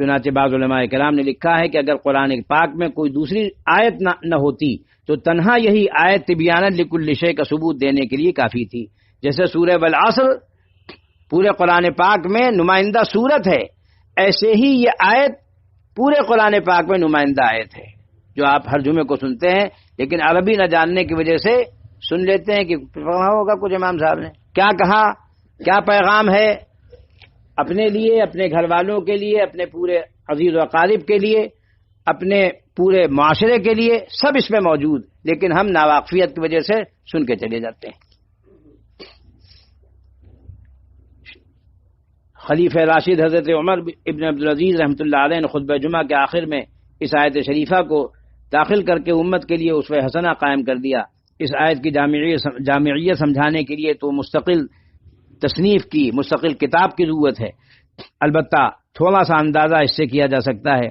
چنانچہ بعض علماء کرام نے لکھا ہے کہ اگر قرآن پاک میں کوئی دوسری آیت نہ ہوتی تو تنہا یہی آیت تبیانا لکل شیء کا ثبوت دینے کے لیے کافی تھی. جیسے سورہ والعصر پورے قرآن پاک میں نمائندہ سورت ہے، ایسے ہی یہ آیت پورے قرآن پاک میں نمائندہ آیت ہے جو آپ ہر جمعے کو سنتے ہیں، لیکن عربی نہ جاننے کی وجہ سے سن لیتے ہیں کہ پڑھا ہوگا کچھ امام صاحب نے کیا کہا، کیا پیغام ہے اپنے لیے، اپنے گھر والوں کے لیے، اپنے پورے عزیز و اقارب کے لیے، اپنے پورے معاشرے کے لیے، سب اس میں موجود، لیکن ہم ناواقفیت کی وجہ سے سن کے چلے جاتے ہیں. خلیفہ راشد حضرت عمر ابن عبدالعزیز رحمۃ اللہ علیہ نے خطبہ جمعہ کے آخر میں اس آیت شریفہ کو داخل کر کے امت کے لیے اسوہ حسنہ قائم کر دیا. اس آیت کی جامعیت سمجھانے کے لیے تو مستقل تصنیف کی، مستقل کتاب کی ضرورت ہے. البتہ تھوڑا سا اندازہ اس سے کیا جا سکتا ہے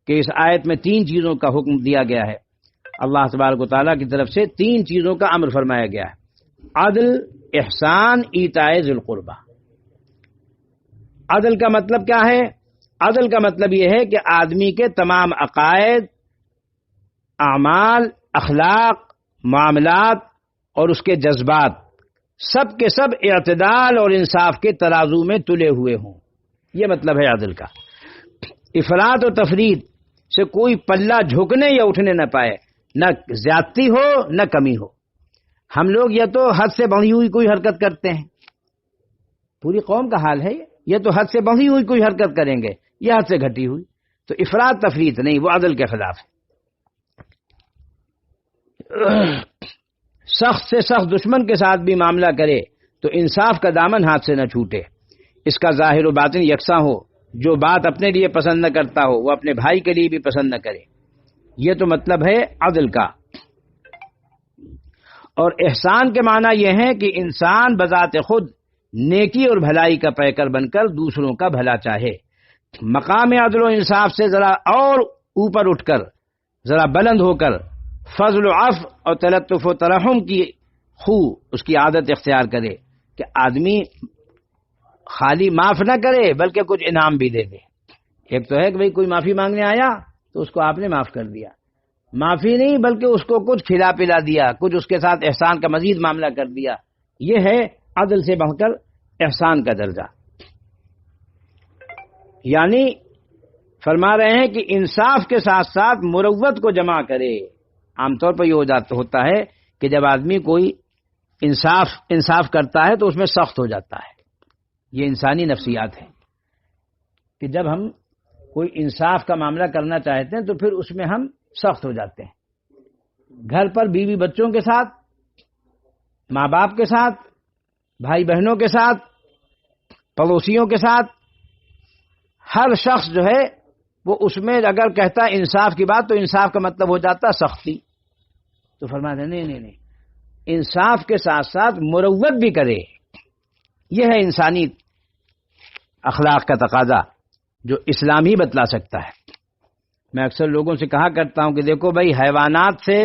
کہ اس آیت میں 3 چیزوں کا حکم دیا گیا ہے. اللہ تبارک و تعالیٰ کی طرف سے 3 چیزوں کا امر فرمایا گیا ہے: عدل، احسان، ایتاء ذی القربہ. عدل کا مطلب کیا ہے؟ عدل کا مطلب یہ ہے کہ آدمی کے تمام عقائد، اعمال، اخلاق، معاملات اور اس کے جذبات سب کے سب اعتدال اور انصاف کے ترازو میں تلے ہوئے ہوں. یہ مطلب ہے عدل کا. افراط و تفریط سے کوئی پلہ جھکنے یا اٹھنے نہ پائے، نہ زیادتی ہو نہ کمی ہو. ہم لوگ یا تو حد سے بڑھی ہوئی کوئی حرکت کرتے ہیں، پوری قوم کا حال ہے یہ تو حد سے بڑھی ہوئی کوئی حرکت کریں گے، یہ حد سے گھٹی ہوئی. تو افراط تفریط نہیں، وہ عدل کے خلاف ہے. سخت سے سخت دشمن کے ساتھ بھی معاملہ کرے تو انصاف کا دامن ہاتھ سے نہ چھوٹے، اس کا ظاہر و باطن یکساں ہو. جو بات اپنے لیے پسند نہ کرتا ہو وہ اپنے بھائی کے لیے بھی پسند نہ کرے. یہ تو مطلب ہے عدل کا. اور احسان کے معنی یہ ہے کہ انسان بذات خود نیکی اور بھلائی کا پیکر بن کر دوسروں کا بھلا چاہے. مقام عدل و انصاف سے ذرا اور اوپر اٹھ کر، ذرا بلند ہو کر فضل و عفو اور تلطف و ترحم کی اس کی عادت اختیار کرے کہ آدمی خالی معاف نہ کرے بلکہ کچھ انعام بھی دے دے. ایک تو ہے کہ بھئی کوئی معافی مانگنے آیا تو اس کو آپ نے معاف کر دیا، معافی نہیں بلکہ اس کو کچھ کھلا پلا دیا، کچھ اس کے ساتھ احسان کا مزید معاملہ کر دیا. یہ ہے عدل سے بڑھ کر احسان کا درجہ. یعنی فرما رہے ہیں کہ انصاف کے ساتھ ساتھ مروت کو جمع کرے. عام طور پر یہ ہوتا ہے کہ جب آدمی کوئی انصاف کرتا ہے تو اس میں سخت ہو جاتا ہے. یہ انسانی نفسیات ہے کہ جب ہم کوئی انصاف کا معاملہ کرنا چاہتے ہیں تو پھر اس میں ہم سخت ہو جاتے ہیں. گھر پر بیوی بچوں کے ساتھ، ماں باپ کے ساتھ، بھائی بہنوں کے ساتھ، پڑوسیوں کے ساتھ، ہر شخص جو ہے وہ اس میں اگر کہتا ہے انصاف کی بات تو انصاف کا مطلب ہو جاتا سختی. تو فرماتے ہیں نہیں، انصاف کے ساتھ ساتھ مروت بھی کرے. یہ ہے انسانی اخلاق کا تقاضا جو اسلام ہی بتلا سکتا ہے. میں اکثر لوگوں سے کہا کرتا ہوں کہ دیکھو بھائی، حیوانات سے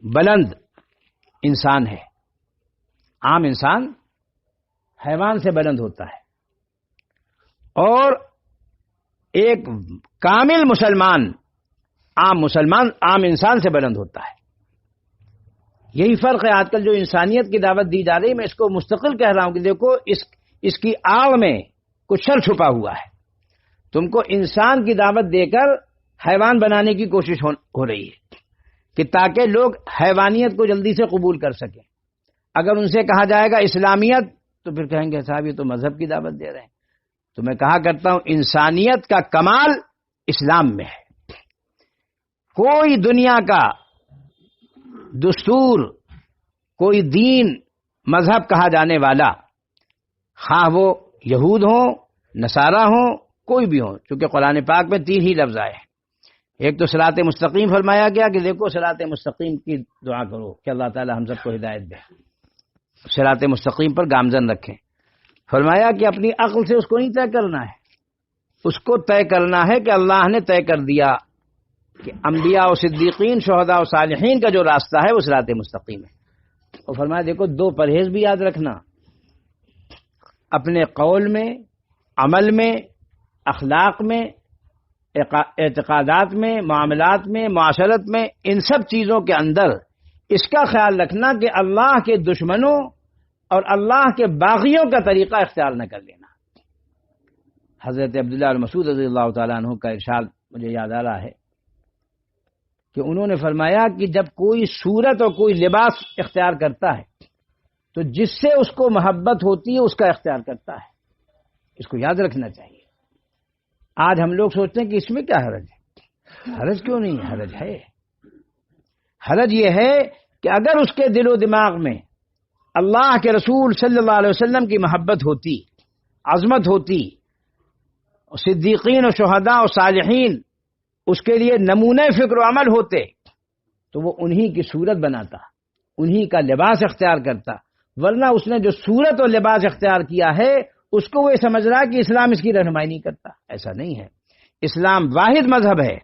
بلند انسان ہے. عام انسان حیوان سے بلند ہوتا ہے، اور ایک کامل مسلمان عام انسان سے بلند ہوتا ہے. یہی فرق ہے. آج کل جو انسانیت کی دعوت دی جا رہی ہے، میں اس کو مستقل کہہ رہا ہوں کہ دیکھو اس کی آڑ میں کچھ شر چھپا ہوا ہے. تم کو انسان کی دعوت دے کر حیوان بنانے کی کوشش ہو رہی ہے کہ تاکہ لوگ حیوانیت کو جلدی سے قبول کر سکیں. اگر ان سے کہا جائے گا اسلامیت تو پھر کہیں گے صاحب یہ تو مذہب کی دعوت دے رہے ہیں. تو میں کہا کرتا ہوں انسانیت کا کمال اسلام میں ہے. کوئی دنیا کا دستور، کوئی دین، مذہب کہا جانے والا، خواہ وہ یہود ہوں، نصارہ ہوں، کوئی بھی ہوں، چونکہ قرآن پاک میں 3 ہی لفظ آئے ہیں. ایک تو صراط مستقیم فرمایا گیا کہ دیکھو صراط مستقیم کی دعا کرو کہ اللہ تعالی ہم سب کو ہدایت دے، صراط مستقیم پر گامزن رکھیں. فرمایا کہ اپنی عقل سے اس کو نہیں طے کرنا ہے، اس کو طے کرنا ہے کہ اللہ نے طے کر دیا کہ انبیاء و صدیقین، شہداء و صالحین کا جو راستہ ہے وہ صراط مستقیم ہے. اور فرمایا دیکھو 2 پرہیز بھی یاد رکھنا، اپنے قول میں، عمل میں، اخلاق میں اعتقادات میں، معاملات میں، معاشرت میں، ان سب چیزوں کے اندر اس کا خیال رکھنا کہ اللہ کے دشمنوں اور اللہ کے باغیوں کا طریقہ اختیار نہ کر لینا۔ حضرت عبداللہ بن مسعود رضی اللہ تعالیٰ عنہ کا ارشاد مجھے یاد آ رہا ہے کہ انہوں نے فرمایا کہ جب کوئی صورت اور کوئی لباس اختیار کرتا ہے تو جس سے اس کو محبت ہوتی ہے اس کا اختیار کرتا ہے۔ اس کو یاد رکھنا چاہیے۔ آج ہم لوگ سوچتے ہیں کہ اس میں کیا حرج ہے؟ حرج کیوں نہیں؟ حرج ہے۔ حرج یہ ہے کہ اگر اس کے دل و دماغ میں اللہ کے رسول صلی اللہ علیہ وسلم کی محبت ہوتی، عظمت ہوتی، صدیقین و شہداء و صالحین اس کے لیے نمونے فکر و عمل ہوتے تو وہ انہی کی صورت بناتا، انہی کا لباس اختیار کرتا، ورنہ اس نے جو صورت اور لباس اختیار کیا ہے اس کو وہ سمجھ رہا کہ اسلام اس کی رہنمائی نہیں کرتا۔ ایسا نہیں ہے۔ اسلام واحد مذہب ہے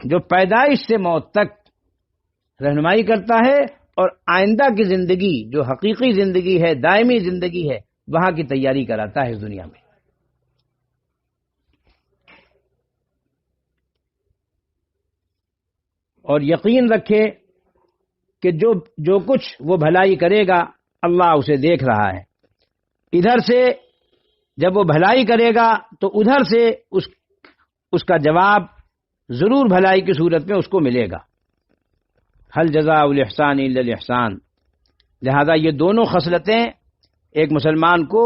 جو پیدائش سے موت تک رہنمائی کرتا ہے اور آئندہ کی زندگی جو حقیقی زندگی ہے، دائمی زندگی ہے، وہاں کی تیاری کراتا ہے اس دنیا میں۔ اور یقین رکھے کہ جو کچھ وہ بھلائی کرے گا اللہ اسے دیکھ رہا ہے۔ ادھر سے جب وہ بھلائی کرے گا تو ادھر سے اس کا جواب ضرور بھلائی کی صورت میں اس کو ملے گا۔ حل جزاء الاحسان الا الاحسان۔ لہذا یہ دونوں خصلتیں ایک مسلمان کو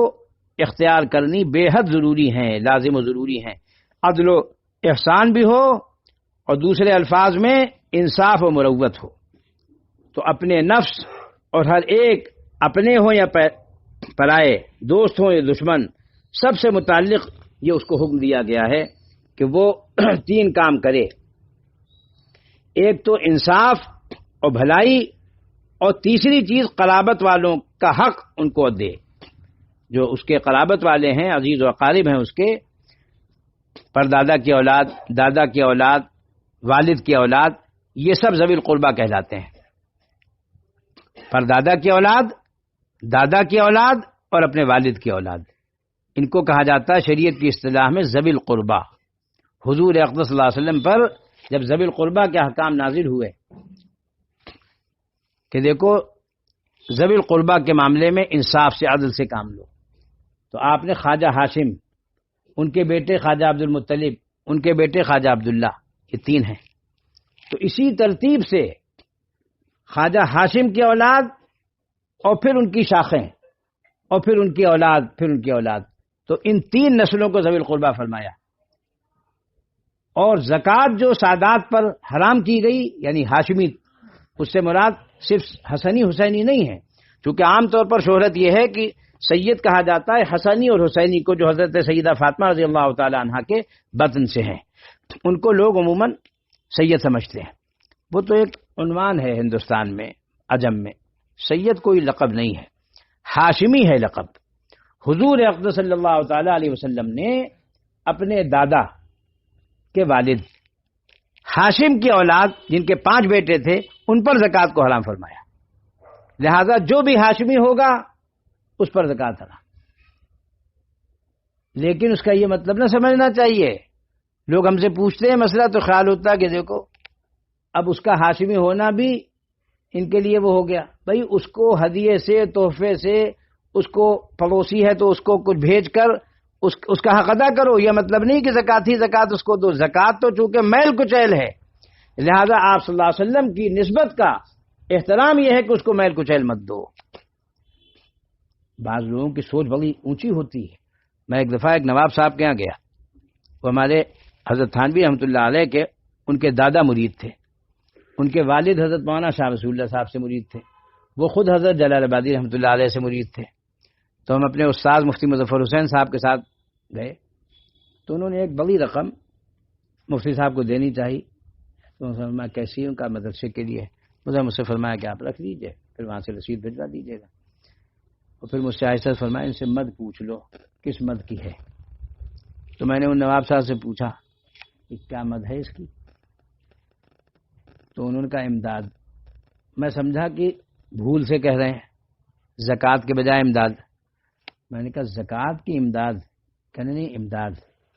اختیار کرنی بے حد ضروری ہیں، لازم و ضروری ہیں۔ عدل و احسان بھی ہو اور دوسرے الفاظ میں انصاف و مروت ہو۔ تو اپنے نفس اور ہر ایک اپنے ہوں یا پرائے، دوست ہوں یا دشمن، سب سے متعلق یہ اس کو حکم دیا گیا ہے کہ وہ تین کام کرے۔ ایک تو انصاف اور بھلائی، اور تیسری چیز قرابت والوں کا حق ان کو دے۔ جو اس کے قرابت والے ہیں، عزیز و اقارب ہیں، اس کے پردادا کی اولاد، دادا کی اولاد، والد کی اولاد، یہ سب ذوی القربہ کہلاتے ہیں۔ پردادا کی اولاد، دادا کی اولاد اور اپنے والد کی اولاد، ان کو کہا جاتا ہے شریعت کی اصطلاح میں ذوی القربہ۔ حضور اقدس صلی اللہ علیہ وسلم پر جب ذوی القربہ کے احکام نازل ہوئے کہ دیکھو ذوی القربہ کے معاملے میں انصاف سے، عدل سے کام لو، تو آپ نے خواجہ ہاشم، ان کے بیٹے خواجہ عبد المطلب، ان کے بیٹے خواجہ عبداللہ، یہ تین ہیں، تو اسی ترتیب سے خواجہ ہاشم کی اولاد اور پھر ان کی شاخیں اور پھر ان کی اولاد، پھر ان کی اولاد، تو ان تین نسلوں کو ذوی القربہ فرمایا۔ اور زکوٰۃ جو سادات پر حرام کی گئی، یعنی ہاشمی، اس سے مراد صرف حسنی حسینی نہیں ہے، چونکہ عام طور پر شہرت یہ ہے کہ سید کہا جاتا ہے حسنی اور حسینی کو، جو حضرت سیدہ فاطمہ رضی اللہ تعالی عنہا کے بطن سے ہیں، ان کو لوگ عموماً سید سمجھتے ہیں۔ وہ تو ایک عنوان ہے ہندوستان میں، عجم میں، سید کوئی لقب نہیں ہے، ہاشمی ہے لقب۔ حضور اقدس صلی اللہ تعالی علیہ وسلم نے اپنے دادا کے والد ہاشم کی اولاد، جن کے 5 بیٹے تھے، ان پر زکوٰۃ کو حرام فرمایا۔ لہذا جو بھی ہاشمی ہوگا اس پر زکوٰۃ حرام۔ لیکن اس کا یہ مطلب نہ سمجھنا چاہیے، لوگ ہم سے پوچھتے ہیں مسئلہ تو خیال ہوتا ہے کہ دیکھو اب اس کا ہاشمی ہونا بھی ان کے لیے وہ ہو گیا، بھائی اس کو ہدیے سے، تحفے سے، اس کو پڑوسی ہے تو اس کو کچھ بھیج کر اس کا حق ادا کرو۔ یہ مطلب نہیں کہ زکوٰۃ ہی زکوٰۃ اس کو دو، زکوٰۃ تو چونکہ میل کچیل ہے، لہذا آپ صلی اللہ علیہ وسلم کی نسبت کا احترام یہ ہے کہ اس کو میل کچیل مت دو۔ بعض لوگوں کی سوچ بڑی اونچی ہوتی ہے۔ میں ایک دفعہ ایک نواب صاحب کے یہاں گیا، وہ ہمارے حضرت تھانوی رحمۃ اللہ علیہ کے ان کے دادا مرید تھے، ان کے والد حضرت مولانا شاہ رسول اللہ صاحب سے مرید تھے، وہ خود حضرت جلال آبادی رحمۃ اللہ علیہ سے مرید تھے۔ تو ہم اپنے استاد مفتی مظفر حسین صاحب کے ساتھ گئے، تو انہوں نے ایک بڑی رقم مفتی صاحب کو دینی چاہیے، تو فرمایا کیسی ان کا مدرسے کے لیے، مجھ سے فرمایا کہ آپ رکھ لیجئے، پھر وہاں سے رسید بھجوا دیجیے گا۔ اور پھر مجھ سے آہستہ فرمایا ان سے مد پوچھ لو کس مد کی ہے۔ تو میں نے ان نواب صاحب سے پوچھا کہ کیا مد ہے اس کی، تو انہوں نے کہا امداد۔ میں سمجھا کہ بھول سے کہہ رہے ہیں، زکوٰۃ کے بجائے امداد۔ میں نے کہا زکوٰۃ کی امداد، کہنے نہیں امداد۔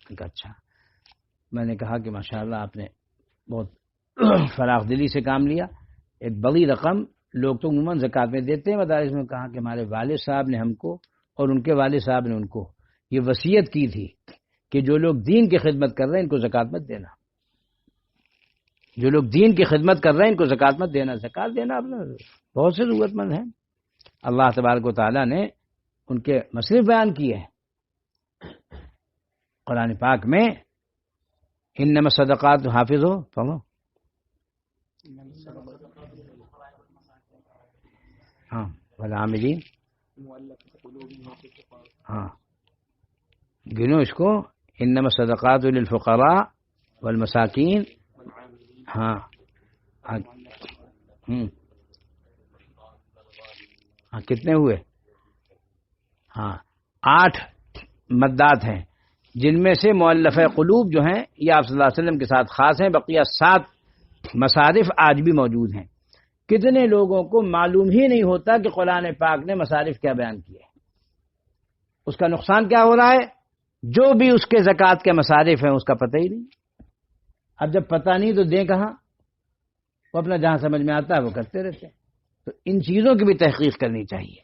کہا اچھا۔ میں نے کہا کہ ماشاءاللہ آپ نے بہت فراخ دلی سے کام لیا، ایک بڑی رقم لوگ تو عموماً زکوٰۃ میں دیتے ہیں مدارس میں. کہا کہ ہمارے والد صاحب نے ہم کو اور ان کے والد صاحب نے ان کو یہ وصیت کی تھی کہ جو لوگ دین کی خدمت کر رہے ہیں ان کو زکوٰۃ مت دینا، جو لوگ دین کی خدمت کر رہے ہیں ان کو زکوٰۃ مت دینا. زکوٰۃ دینا اپنا بہت سے ضرورت مند ہیں. اللہ تبارک و تعالیٰ نے ان کے مصرف بیان کیے ہیں قرآن پاک میں. انما الصدقات حافظ ہو پڑھو. ہاں والعاملین، ہاں گنو اس کو. انما الصدقات للفقراء والمساکین. ہاں ہاں کتنے ہوئے؟ ہاں 8 مدات ہیں، جن میں سے مؤلفہ قلوب جو ہیں یہ آپ صلی اللہ علیہ وسلم کے ساتھ خاص ہیں. بقیہ 7 مصارف آج بھی موجود ہیں. کتنے لوگوں کو معلوم ہی نہیں ہوتا کہ قرآن پاک نے مصارف کیا بیان کیے. اس کا نقصان کیا ہو رہا ہے؟ جو بھی اس کے زکوٰۃ کے مصارف ہیں اس کا پتہ ہی نہیں. اب جب پتہ نہیں تو دیں کہاں؟ وہ اپنا جہاں سمجھ میں آتا ہے وہ کرتے رہتے ہیں. تو ان چیزوں کی بھی تحقیق کرنی چاہیے.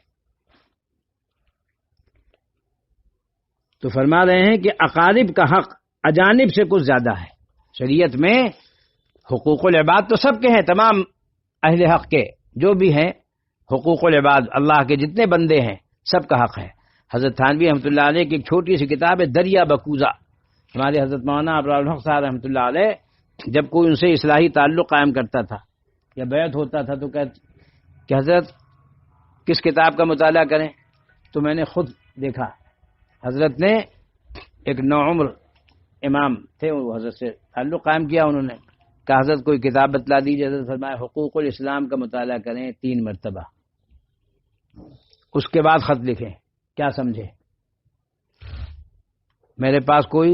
تو فرما رہے ہیں کہ اقارب کا حق اجانب سے کچھ زیادہ ہے. شریعت میں حقوق العباد تو سب کے ہیں، تمام اہل حق کے جو بھی ہیں حقوق العباد، اللہ کے جتنے بندے ہیں سب کا حق ہے. حضرت تھانوی رحمۃ اللہ علیہ کی ایک چھوٹی سی کتاب ہے دریا بکوزہ. ہمارے حضرت مولانا ابرار الحق صاحب رحمۃ اللہ علیہ جب کوئی ان سے اصلاحی تعلق قائم کرتا تھا یا بیعت ہوتا تھا تو کہتے کہ حضرت کس کتاب کا مطالعہ کریں؟ تو میں نے خود دیکھا حضرت نے ایک نوعمر امام تھے، وہ حضرت سے تعلق قائم کیا. انہوں نے کہا حضرت کوئی کتاب بتلا دیجیے. حضرت فرمایا حقوق الاسلام کا مطالعہ کریں 3 مرتبہ، اس کے بعد خط لکھیں. کیا سمجھے؟ میرے پاس کوئی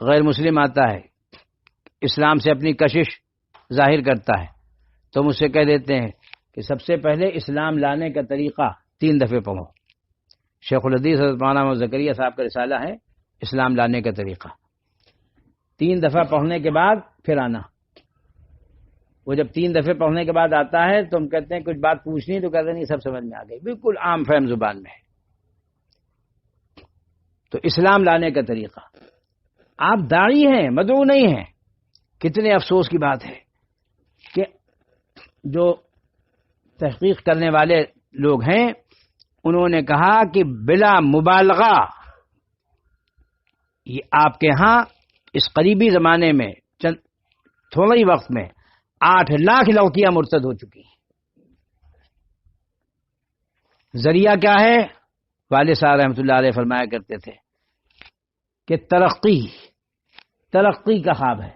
غیر مسلم آتا ہے اسلام سے اپنی کشش ظاہر کرتا ہے تو مجھ سے کہہ دیتے ہیں کہ سب سے پہلے اسلام لانے کا طریقہ 3 دفعے پڑھو. شیخ الحدیث حضرت مولانا محمد زکریا صاحب کا رسالہ ہے اسلام لانے کا طریقہ. 3 دفعہ پڑھنے کے بعد پھر آنا. وہ جب 3 دفعے پڑھنے کے بعد آتا ہے تو ہم کہتے ہیں کچھ بات پوچھنی، تو کہتے نہیں سب سمجھ میں آ گئی، بالکل عام فہم زبان میں ہے. تو اسلام لانے کا طریقہ. آپ داعی ہیں، مدعو نہیں ہیں. کتنے افسوس کی بات ہے کہ جو تحقیق کرنے والے لوگ ہیں انہوں نے کہا کہ بلا مبالغہ یہ آپ کے ہاں اس قریبی زمانے میں تھوڑے ہی وقت میں 8 لاکھ لڑکیاں مرتد ہو چکی ہیں. ذریعہ کیا ہے؟ والد صاحب رحمۃ اللہ علیہ فرمایا کرتے تھے کہ ترقی کا خواب ہے.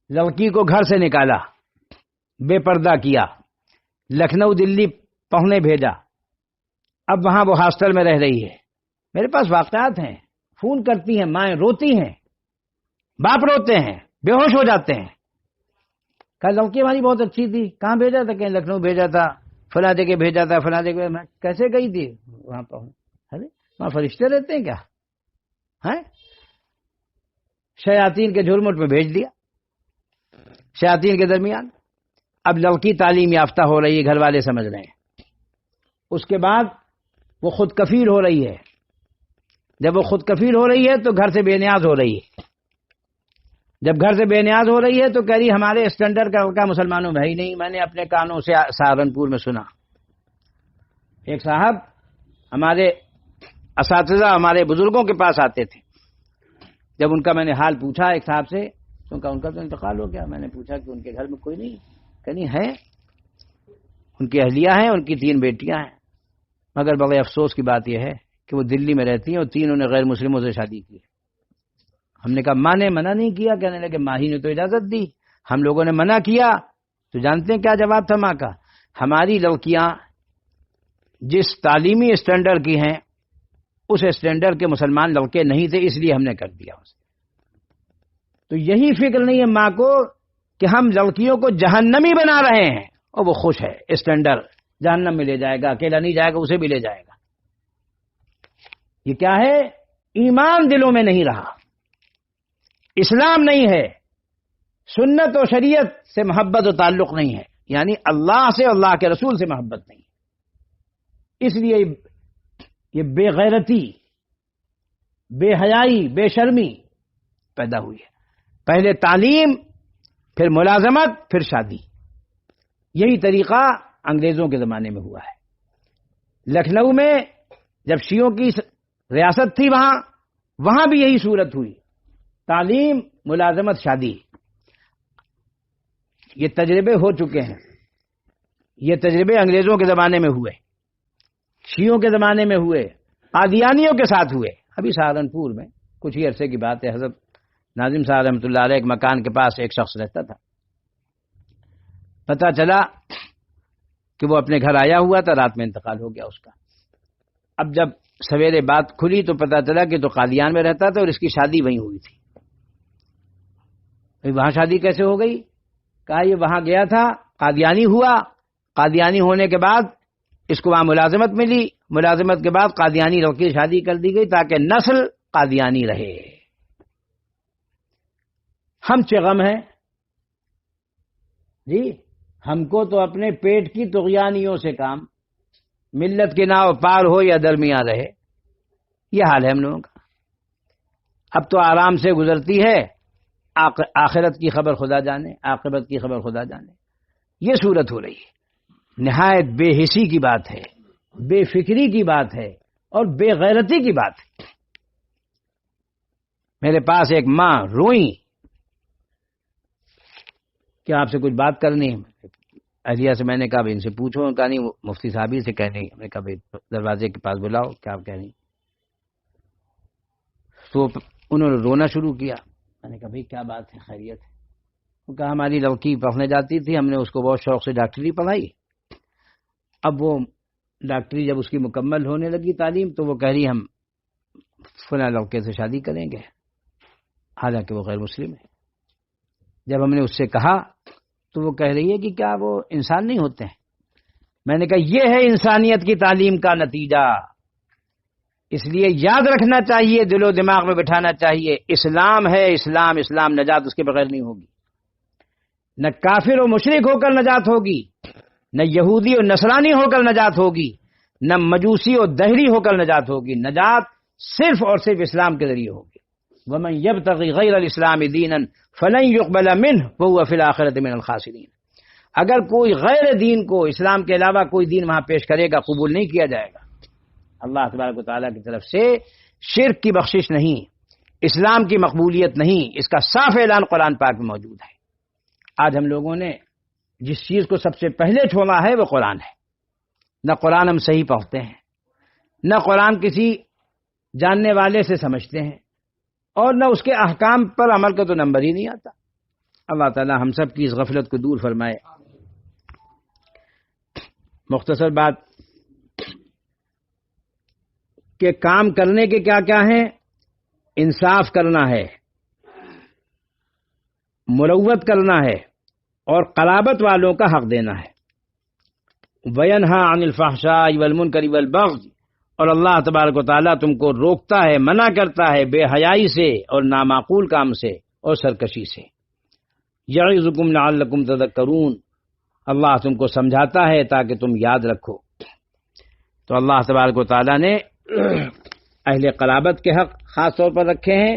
لڑکی کو گھر سے نکالا، بے پردہ کیا، لکھنؤ دلی پڑھنے بھیجا، اب وہاں وہ ہاسٹل میں رہ رہی ہے. میرے پاس واقعات ہیں. فون کرتی ہیں مائیں، روتی ہیں، باپ روتے ہیں، بے ہوش ہو جاتے ہیں. کہا لڑکی ہماری بہت اچھی تھی، کہاں بھیجا تھا؟ کہیں لکھنؤ بھیجا تھا، فلاں جگہ بھیجا تھا، فلاں جگہ. میں کیسے گئی تھی وہاں پر؟ ارے وہاں فرشتے رہتے ہیں کیا؟ ہیں شیاطین کے جھرمٹ میں بھیج دیا، شیاطین کے درمیان. اب لڑکی تعلیم یافتہ ہو رہی ہے، گھر والے سمجھ رہے ہیں. اس کے بعد وہ خود کفیل ہو رہی ہے. جب وہ خود کفیل ہو رہی ہے تو گھر سے بے نیاز ہو رہی ہے. جب گھر سے بے نیاز ہو رہی ہے تو کہہ رہی ہمارے اسٹینڈرڈ کا مسلمانوں میں ہی نہیں. میں نے اپنے کانوں سے سہارنپور میں سنا، ایک صاحب ہمارے اساتذہ ہمارے بزرگوں کے پاس آتے تھے. جب ان کا میں نے حال پوچھا ایک صاحب سے تو ان کا تو انتقال ہو گیا. میں نے پوچھا کہ ان کے گھر میں کوئی نہیں؟ کہیں ہے، ان کی اہلیہ ہیں، ان کی 3 بیٹیاں ہیں، مگر بڑے افسوس کی بات یہ ہے کہ وہ دلی میں رہتی ہیں اور 3 نے غیر مسلموں سے شادی کی. ہم نے کہا ماں نے منع نہیں کیا؟ کہنے لگے ماں ہی نے تو اجازت دی، ہم لوگوں نے منع کیا. تو جانتے ہیں کیا جواب تھا ماں کا؟ ہماری لڑکیاں جس تعلیمی اسٹینڈرڈ کی ہیں اس اسٹینڈرڈ کے مسلمان لڑکے نہیں تھے، اس لیے ہم نے کر دیا اسے. تو یہی فکر نہیں ہے ماں کو کہ ہم لڑکیوں کو جہنمی بنا رہے ہیں، اور وہ خوش ہے. اسٹینڈرڈ جہنم میں لے جائے گا، اکیلا نہیں جائے گا، اسے بھی لے جائے گا. یہ کیا ہے؟ ایمان دلوں میں نہیں رہا. اسلام نہیں ہے، سنت و شریعت سے محبت و تعلق نہیں ہے، یعنی اللہ سے، اللہ کے رسول سے محبت نہیں ہے۔ اس لیے یہ بے غیرتی، بے حیائی، بے شرمی پیدا ہوئی ہے۔ پہلے تعلیم، پھر ملازمت، پھر شادی۔ یہی طریقہ انگریزوں کے زمانے میں ہوا ہے۔ لکھنؤ میں جب شیعوں کی ریاست تھی وہاں بھی یہی صورت ہوئی، تعلیم، ملازمت، شادی۔ یہ تجربے ہو چکے ہیں، یہ تجربے انگریزوں کے زمانے میں ہوئے، شیعوں کے زمانے میں ہوئے، قادیانیوں کے ساتھ ہوئے۔ ابھی سہارنپور میں کچھ ہی عرصے کی بات ہے، حضرت ناظم صاحب رحمۃ اللہ علیہ ایک مکان کے پاس ایک شخص رہتا تھا۔ پتہ چلا کہ وہ اپنے گھر آیا ہوا تھا، رات میں انتقال ہو گیا اس کا۔ اب جب سویرے بات کھلی تو پتہ چلا کہ تو قادیان میں رہتا تھا اور اس کی شادی وہیں ہوئی تھی۔ وہاں شادی کیسے ہو گئی؟ کہا یہ وہاں گیا تھا، قادیانی ہوا، قادیانی ہونے کے بعد اس کو وہاں ملازمت ملی، ملازمت کے بعد قادیانی لڑکی کی شادی کر دی گئی تاکہ نسل قادیانی رہے۔ ہم غم ہیں جی، ہم کو تو اپنے پیٹ کی طغیانیوں سے کام، ملت کی ناؤ پار ہو یا درمیان رہے، یہ حال ہے ہم لوگوں کا۔ اب تو آرام سے گزرتی ہے، آخرت کی خبر خدا جانے، عاقبت کی خبر خدا جانے۔ یہ صورت ہو رہی ہے، نہایت بے حسی کی بات ہے، بے فکری کی بات ہے اور بے غیرتی کی بات ہے۔ میرے پاس ایک ماں روئی کہ آپ سے کچھ بات کرنی ہے۔ اہلیہ سے میں نے کہا ان سے پوچھو، کہا نہیں مفتی صاحبی سے کہنے، میں نے کہا دروازے کے پاس بلاؤ، کیا آپ کہہ رہی؟ تو انہوں نے رونا شروع کیا۔ میں نے کہا بھائی کیا بات ہے، خیریت ہے؟ وہ کہا ہماری لڑکی پڑھنے جاتی تھی، ہم نے اس کو بہت شوق سے ڈاکٹری پڑھائی، اب وہ ڈاکٹری جب اس کی مکمل ہونے لگی تعلیم تو وہ کہہ رہی ہم فلاں لڑکے سے شادی کریں گے، حالانکہ وہ غیر مسلم ہے۔ جب ہم نے اس سے کہا تو وہ کہہ رہی ہے کہ کیا وہ انسان نہیں ہوتے ہیں؟ میں نے کہا یہ ہے انسانیت کی تعلیم کا نتیجہ۔ اس لیے یاد رکھنا چاہیے، دل و دماغ میں بٹھانا چاہیے، اسلام ہے، اسلام، اسلام نجات اس کے بغیر نہیں ہوگی۔ نہ کافر و مشرک ہو کر نجات ہوگی، نہ یہودی اور نصرانی ہو کر نجات ہوگی، نہ مجوسی اور دہری ہو کر نجات ہوگی۔ نجات صرف اور صرف اسلام کے ذریعے ہوگی۔ وَمَن يَبْتَغِ غَيْرَ الْإِسْلَامِ دِينًا فَلَن يُقْبَلَ مِنْهُ وَهُوَ فِي الْآخِرَةِ مِنَ الْخَاسِرِينَ۔ اگر کوئی غیر دین کو، اسلام کے علاوہ کوئی دین وہاں پیش کرے گا، قبول نہیں کیا جائے گا۔ اللہ تبارک و تعالیٰ کی طرف سے شرک کی بخشش نہیں، اسلام کی مقبولیت نہیں، اس کا صاف اعلان قرآن پاک میں موجود ہے۔ آج ہم لوگوں نے جس چیز کو سب سے پہلے چھوڑا ہے وہ قرآن ہے۔ نہ قرآن ہم صحیح پڑھتے ہیں، نہ قرآن کسی جاننے والے سے سمجھتے ہیں، اور نہ اس کے احکام پر عمل کا تو نمبر ہی نہیں آتا۔ اللہ تعالی ہم سب کی اس غفلت کو دور فرمائے۔ مختصر بات کہ کام کرنے کے کیا کیا ہیں؟ انصاف کرنا ہے، مروت کرنا ہے، اور قرابت والوں کا حق دینا ہے۔ وَيَنْهَى عَنِ الْفَحْشَاءِ وَالْمُنْكَرِ وَالْبَغْيِ، اور اللہ تبارک و تعالیٰ تم کو روکتا ہے، منع کرتا ہے بے حیائی سے اور نامعقول کام سے اور سرکشی سے۔ یعظکم لعلکم تذکرون، اللہ تم کو سمجھاتا ہے تاکہ تم یاد رکھو۔ تو اللہ تبارک و تعالیٰ نے اہل قرابت کے حق خاص طور پر رکھے ہیں،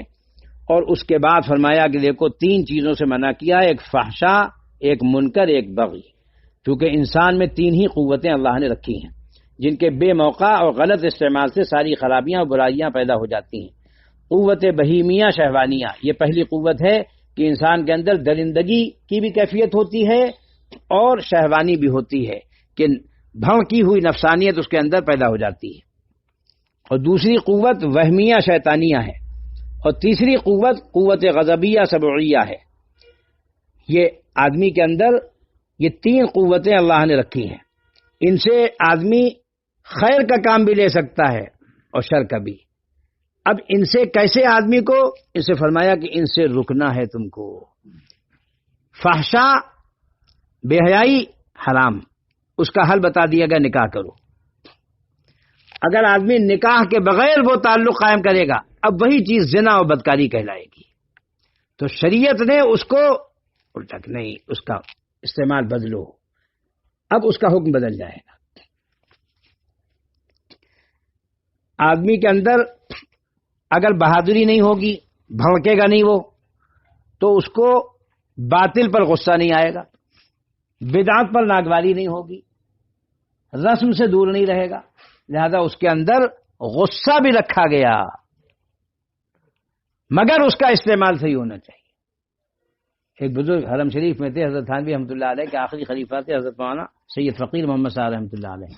اور اس کے بعد فرمایا کہ دیکھو تین چیزوں سے منع کیا، ایک فحشا، ایک منکر، ایک بغی۔ چونکہ انسان میں تین ہی قوتیں اللہ نے رکھی ہیں جن کے بے موقع اور غلط استعمال سے ساری خرابیاں اور برائیاں پیدا ہو جاتی ہیں۔ قوت بہیمیہ شہوانیہ، یہ پہلی قوت ہے کہ انسان کے اندر درندگی کی بھی کیفیت ہوتی ہے اور شہوانی بھی ہوتی ہے کہ بھڑکی ہوئی نفسانیت اس کے اندر پیدا ہو جاتی ہے۔ اور دوسری قوت وہمیہ شیطانیہ ہے، اور تیسری قوت قوت غضبیہ سبعیہ ہے۔ یہ آدمی کے اندر یہ تین قوتیں اللہ نے رکھی ہیں، ان سے آدمی خیر کا کام بھی لے سکتا ہے اور شر کا بھی۔ اب ان سے کیسے آدمی کو؟ ان سے فرمایا کہ ان سے رکنا ہے تم کو۔ فحشا، بے حیائی، حرام، اس کا حل بتا دیا گیا، نکاح کرو۔ اگر آدمی نکاح کے بغیر وہ تعلق قائم کرے گا، اب وہی چیز زنا اور بدکاری کہلائے گی۔ تو شریعت نے اس کو الٹا کہ نہیں، اس کا استعمال بدلو، اب اس کا حکم بدل جائے گا۔ آدمی کے اندر اگر بہادری نہیں ہوگی، بھڑکے گا نہیں وہ، تو اس کو باطل پر غصہ نہیں آئے گا، بدعت پر ناگواری نہیں ہوگی، رسم سے دور نہیں رہے گا، لہذا اس کے اندر غصہ بھی رکھا گیا، مگر اس کا استعمال صحیح ہونا چاہیے۔ ایک بزرگ حرم شریف میں تھے، حضرت تھانوی رحمۃ اللہ علیہ کے آخری خلیفہ تھے، حضرت مولانا سید فقیر محمد صاحب رحمۃ اللہ علیہ۔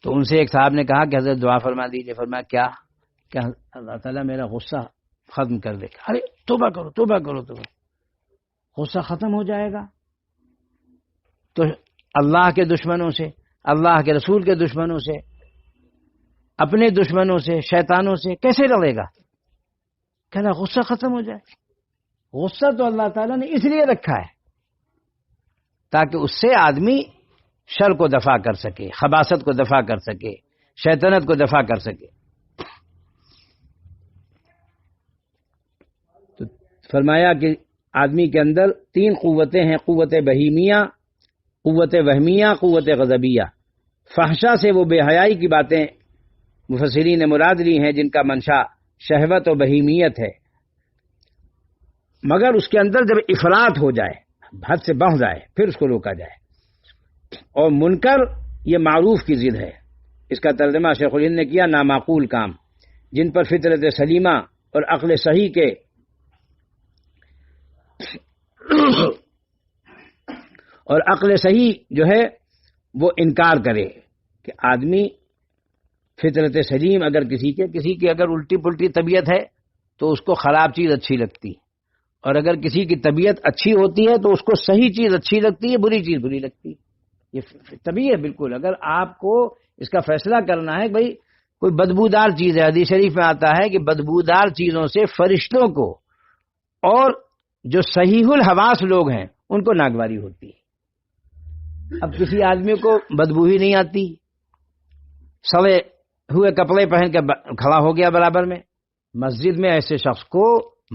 تو ان سے ایک صاحب نے کہا کہ حضرت دعا فرما دیجیے۔ فرمایا کیا؟ کہ اللہ تعالیٰ میرا غصہ ختم کر دے۔ ارے توبہ کرو توبہ کرو توبہ، غصہ ختم ہو جائے گا تو اللہ کے دشمنوں سے، اللہ کے رسول کے دشمنوں سے، اپنے دشمنوں سے، شیطانوں سے کیسے لڑے گا؟ کہنا غصہ ختم ہو جائے۔ غصہ تو اللہ تعالیٰ نے اس لیے رکھا ہے تاکہ اس سے آدمی شر کو دفع کر سکے، خباثت کو دفع کر سکے، شیطنت کو دفع کر سکے۔ تو فرمایا کہ آدمی کے اندر 3 قوتیں ہیں، قوت بہیمیہ، قوت وہمیہ، قوت غضبیہ۔ فحشا سے وہ بے حیائی کی باتیں مفسرین نے مراد لی ہیں جن کا منشا شہوت و بہیمیت ہے، مگر اس کے اندر جب افراط ہو جائے، حد سے بڑھ جائے، پھر اس کو روکا جائے۔ اور منکر یہ معروف کی ضد ہے، اس کا ترجمہ شیخ الہند نے کیا نامعقول کام، جن پر فطرت سلیمہ اور عقل صحیح کے اور عقل صحیح جو ہے وہ انکار کرے کہ آدمی فطرت سلیم اگر کسی کی اگر الٹی پلٹی طبیعت ہے تو اس کو خراب چیز اچھی لگتی، اور اگر کسی کی طبیعت اچھی ہوتی ہے تو اس کو صحیح چیز اچھی لگتی ہے، بری چیز بری لگتی ہے۔ یہ طبیعی ہے بالکل۔ اگر آپ کو اس کا فیصلہ کرنا ہے بھائی کوئی بدبودار چیز ہے، حدیث شریف میں آتا ہے کہ بدبودار چیزوں سے فرشتوں کو اور جو صحیح الحواس لوگ ہیں ان کو ناگواری ہوتی ہے۔ اب کسی آدمی کو بدبو ہی نہیں آتی، سڑے ہوئے کپڑے پہن کے کھڑا ہو گیا برابر میں، مسجد میں ایسے شخص کو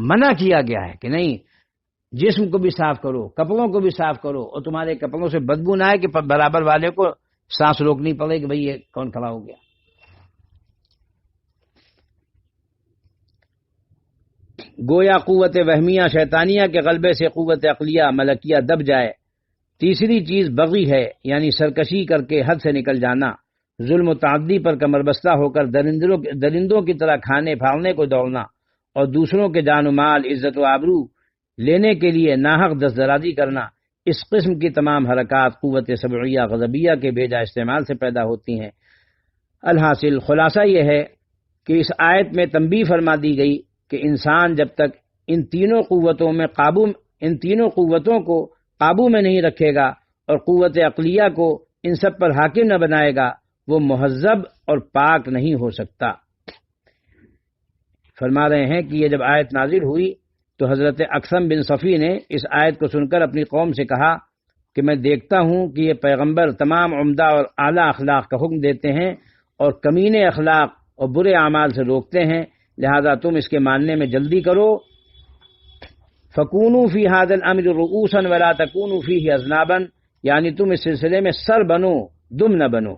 منع کیا گیا ہے کہ نہیں، جسم کو بھی صاف کرو، کپڑوں کو بھی صاف کرو، اور تمہارے کپڑوں سے بدبو نہ آئے کہ برابر والے کو سانس روکنی پڑے کہ بھئی یہ کون کھڑا ہو گیا۔ گویا قوت وہمیہ شیطانیہ کے غلبے سے قوت عقلیہ ملکیہ دب جائے۔ تیسری چیز بغی ہے، یعنی سرکشی کر کے حد سے نکل جانا، ظلم و تعدی پر کمر بستہ ہو کر درندوں کی طرح کھانے پھاڑنے کو دوڑنا، اور دوسروں کے جان و مال، عزت و آبرو لینے کے لیے ناحق دست درازی کرنا۔ اس قسم کی تمام حرکات قوت سبعیہ غضبیہ کے بیجا استعمال سے پیدا ہوتی ہیں۔ الحاصل خلاصہ یہ ہے کہ اس آیت میں تنبیہ فرما دی گئی کہ انسان جب تک ان تینوں قوتوں کو قابو میں نہیں رکھے گا اور قوت عقلیہ کو ان سب پر حاکم نہ بنائے گا، وہ مہذب اور پاک نہیں ہو سکتا۔ فرما رہے ہیں کہ یہ جب آیت نازل ہوئی تو حضرت اقسم بن صفی نے اس آیت کو سن کر اپنی قوم سے کہا کہ میں دیکھتا ہوں کہ یہ پیغمبر تمام عمدہ اور اعلیٰ اخلاق کا حکم دیتے ہیں اور کمینے اخلاق اور برے اعمال سے روکتے ہیں، لہذا تم اس کے ماننے میں جلدی کرو۔ فَكُونُوا فِي هَذَا الْأَمْرِ رُؤُوسًا وَلَا تَكُونُوا فِيهِ أَذْنَابًا، یعنی تم اس سلسلے میں سر بنو، دم نہ بنو۔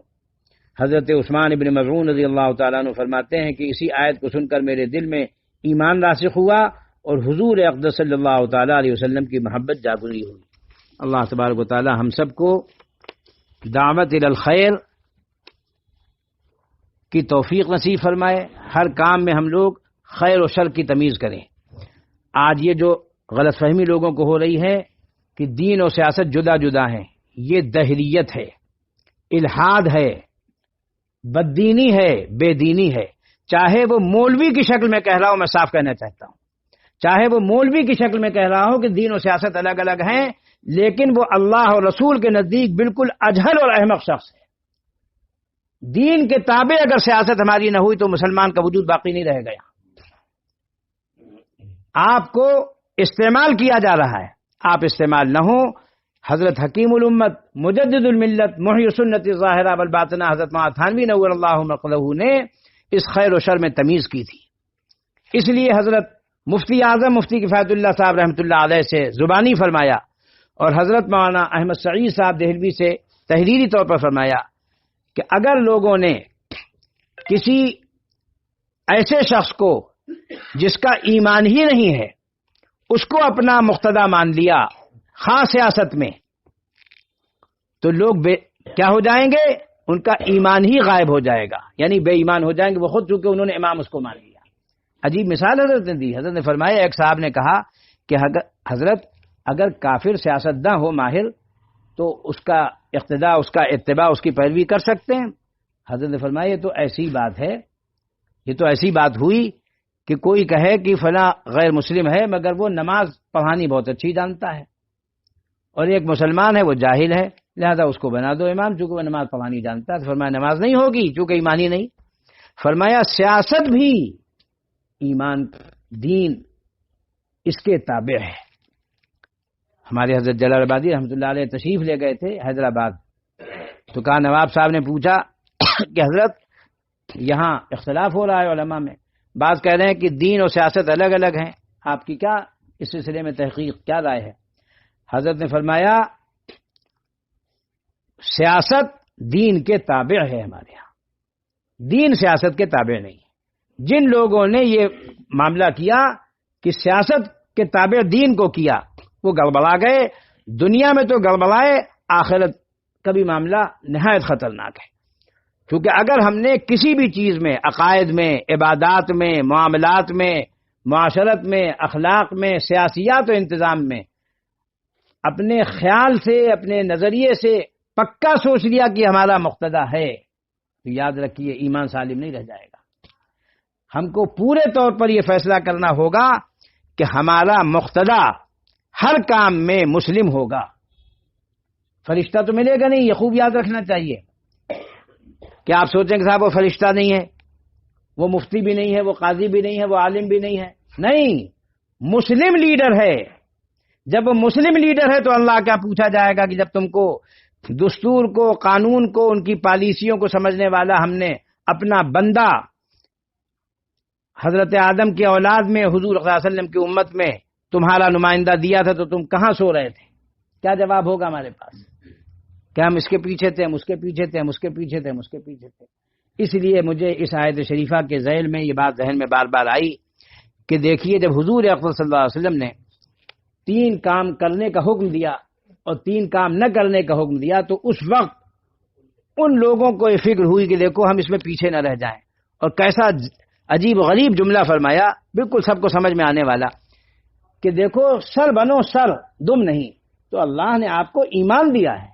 حضرت عثمان بن مظعون رضی اللہ تعالیٰ عنہ فرماتے ہیں کہ اسی آیت کو سن کر میرے دل میں ایمان راسخ ہوا اور حضور اقدس صلی اللہ تعالیٰ علیہ وسلم کی محبت جاگری ہوئی۔ اللہ تبارک و تعالیٰ ہم سب کو دعوت الی الخیر کی توفیق نصیب فرمائے، ہر کام میں ہم لوگ خیر و شر کی تمیز کریں۔ آج یہ جو غلط فہمی لوگوں کو ہو رہی ہے کہ دین اور سیاست جدا جدا ہیں، یہ دہریت ہے، الحاد ہے، بددینی ہے، بے دینی ہے۔ چاہے وہ مولوی کی شکل میں کہہ رہا ہو، میں صاف کہنا چاہتا ہوں، چاہے وہ مولوی کی شکل میں کہہ رہا ہو کہ دین و سیاست الگ الگ ہیں، لیکن وہ اللہ اور رسول کے نزدیک بالکل اجہل اور احمق شخص ہے۔ دین کے تابع اگر سیاست ہماری نہ ہوئی تو مسلمان کا وجود باقی نہیں رہے گا۔ آپ کو استعمال کیا جا رہا ہے، آپ استعمال نہ ہوں۔ حضرت حکیم الامت مجدد الملت محی سنت ظاہرہ والباطنہ حضرت مولانا تھانوی نور اللہ مرقدہ نے اس خیر و شر میں تمیز کی تھی، اس لیے حضرت مفتی اعظم مفتی کفایت اللہ صاحب رحمۃ اللہ علیہ سے زبانی فرمایا، اور حضرت مولانا احمد سعید صاحب دہلوی سے تحریری طور پر فرمایا کہ اگر لوگوں نے کسی ایسے شخص کو جس کا ایمان ہی نہیں ہے اس کو اپنا مقتدا مان لیا خاص سیاست میں، تو لوگ کیا ہو جائیں گے؟ ان کا ایمان ہی غائب ہو جائے گا، یعنی بے ایمان ہو جائیں گے وہ خود، چونکہ انہوں نے امام اس کو مان لیا۔ عجیب مثال حضرت نے دی۔ حضرت نے فرمایا، ایک صاحب نے کہا کہ حضرت اگر کافر سیاستداں ہو ماہر تو اس کا اقتداء، اس کا اتباع، اس کی پیروی کر سکتے ہیں؟ حضرت نے فرمایا یہ تو ایسی بات ہے، یہ تو ایسی بات ہوئی کہ کوئی کہے کہ فلاں غیر مسلم ہے مگر وہ نماز پڑھانی بہت اچھی جانتا ہے، اور ایک مسلمان ہے وہ جاہل ہے، لہذا اس کو بنا دو امام چونکہ وہ نماز پڑھانی جانتا ہے۔ تو فرمایا نماز نہیں ہوگی چونکہ ایمانی نہیں۔ فرمایا سیاست بھی ایمان دین اس کے تابع ہے۔ ہمارے حضرت جلال آبادی رحمۃ اللہ علیہ تشریف لے گئے تھے حیدرآباد، تو کہا نواب صاحب نے پوچھا کہ حضرت یہاں اختلاف ہو رہا ہے علماء میں، بعض کہہ رہے ہیں کہ دین اور سیاست الگ الگ ہیں، آپ کی کیا اس سلسلے میں تحقیق، کیا رائے ہے؟ حضرت نے فرمایا سیاست دین کے تابع ہے، ہمارے ہاں دین سیاست کے تابع نہیں۔ جن لوگوں نے یہ معاملہ کیا کہ سیاست کے تابع دین کو کیا وہ گڑبڑا گئے، دنیا میں تو گڑبڑائے، آخرت کا بھی معاملہ نہایت خطرناک ہے۔ کیونکہ اگر ہم نے کسی بھی چیز میں، عقائد میں، عبادات میں، معاملات میں، معاشرت میں، اخلاق میں، سیاسیات و انتظام میں اپنے خیال سے، اپنے نظریے سے پکا سوچ لیا کہ ہمارا مقتدا ہے، تو یاد رکھیے ایمان سالم نہیں رہ جائے گا۔ ہم کو پورے طور پر یہ فیصلہ کرنا ہوگا کہ ہمارا مقتدا ہر کام میں مسلم ہوگا۔ فرشتہ تو ملے گا نہیں، یہ خوب یاد رکھنا چاہیے۔ کیا آپ سوچیں کہ صاحب وہ فرشتہ نہیں ہے، وہ مفتی بھی نہیں ہے، وہ قاضی بھی نہیں ہے، وہ عالم بھی نہیں ہے؟ نہیں، مسلم لیڈر ہے۔ جب وہ مسلم لیڈر ہے تو اللہ کیا پوچھا جائے گا کہ جب تم کو دستور کو، قانون کو، ان کی پالیسیوں کو سمجھنے والا ہم نے اپنا بندہ حضرت آدم کی اولاد میں، حضور صلی اللہ علیہ وسلم کی امت میں تمہارا نمائندہ دیا تھا، تو تم کہاں سو رہے تھے؟ کیا جواب ہوگا ہمارے پاس؟ کہ ہم اس کے پیچھے تھے، ہم اس کے پیچھے تھے، ہم اس کے پیچھے تھے، ہم اس کے پیچھے تھے۔ اس لیے مجھے اس آیت شریفہ کے ذیل میں یہ بات ذہن میں بار بار آئی کہ دیکھیے جب حضور اکرم صلی اللہ علیہ وسلم نے 3 کام کرنے کا حکم دیا اور 3 کام نہ کرنے کا حکم دیا، تو اس وقت ان لوگوں کو یہ فکر ہوئی کہ دیکھو ہم اس میں پیچھے نہ رہ جائیں، اور کیسا عجیب و غریب جملہ فرمایا، بالکل سب کو سمجھ میں آنے والا، کہ دیکھو سر بنو سر، دم نہیں۔ تو اللہ نے آپ کو ایمان دیا ہے،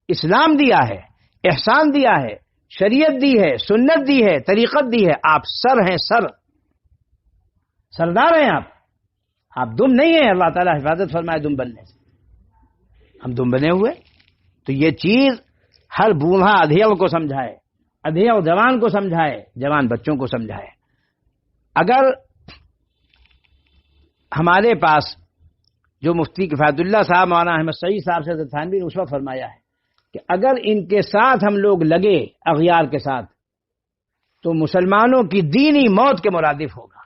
اسلام دیا ہے، احسان دیا ہے، شریعت دی ہے، سنت دی ہے، طریقت دی ہے، آپ سر ہیں، سردار ہیں آپ دم نہیں ہیں۔ اللہ تعالیٰ حفاظت فرمائے دم بننے سے، ہم دم بنے ہوئے۔ تو یہ چیز ہر بوڑھا ادھیڑ کو سمجھائے، ادھیڑ جوان کو سمجھائے، جوان بچوں کو سمجھائے۔ اگر ہمارے پاس جو مفتی کفایت اللہ صاحب، مولانا احمد سعید صاحب سے حضرت تھانوی نے اس وقت فرمایا ہے کہ اگر ان کے ساتھ ہم لوگ لگے، اغیار کے ساتھ، تو مسلمانوں کی دینی موت کے مرادف ہوگا۔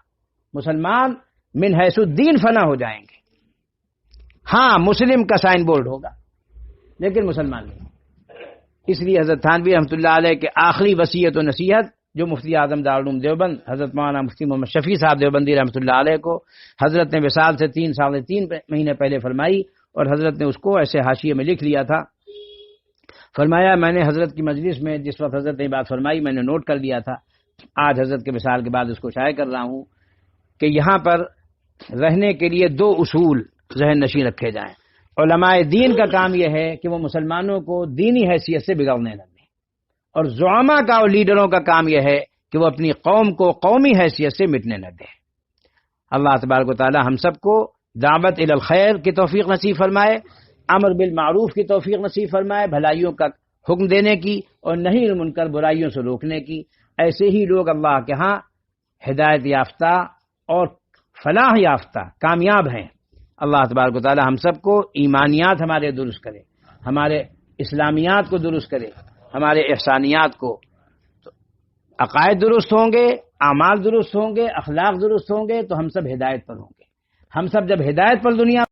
مسلمان من حیث الدین فنا ہو جائیں گے۔ ہاں مسلم کا سائن بورڈ ہوگا لیکن مسلمان نہیں۔ اس لیے حضرت تھانوی رحمۃ اللہ علیہ کے آخری وصیت و نصیحت جو مفتی اعظم دارالعلوم دیوبند حضرت مولانا مفتی محمد شفیع صاحب دیوبندی رحمۃ اللہ علیہ کو حضرت نے وصال سے 3 مہینے پہلے فرمائی، اور حضرت نے اس کو ایسے حاشیے میں لکھ لیا تھا۔ فرمایا میں نے حضرت کی مجلس میں جس وقت حضرت نے بات فرمائی میں نے نوٹ کر لیا تھا، آج حضرت کے وصال کے بعد اس کو شائع کر رہا ہوں کہ یہاں پر رہنے کے لیے 2 اصول ذہن نشین رکھے جائیں۔ علماء دین کا کام یہ ہے کہ وہ مسلمانوں کو دینی حیثیت سے بگڑنے نہ دیں، اور زعماء کا اور لیڈروں کا کام یہ ہے کہ وہ اپنی قوم کو قومی حیثیت سے مٹنے نہ دیں۔ اللہ تبارک و تعالی ہم سب کو دعوت الی الخیر کی توفیق نصیب فرمائے، امر بالمعروف کی توفیق نصیب فرمائے، بھلائیوں کا حکم دینے کی اور نہی عن المنکر برائیوں سے روکنے کی۔ ایسے ہی لوگ اللہ کے ہاں ہدایت یافتہ اور فلاح یافتہ کامیاب ہیں۔ اللہ تبارک و تعالی ہم سب کو ایمانیات ہمارے درست کرے، ہمارے اسلامیات کو درست کرے، ہمارے احسانیات کو۔ عقائد درست ہوں گے، اعمال درست ہوں گے، اخلاق درست ہوں گے تو ہم سب ہدایت پر ہوں گے. ہم سب جب ہدایت پر دنیا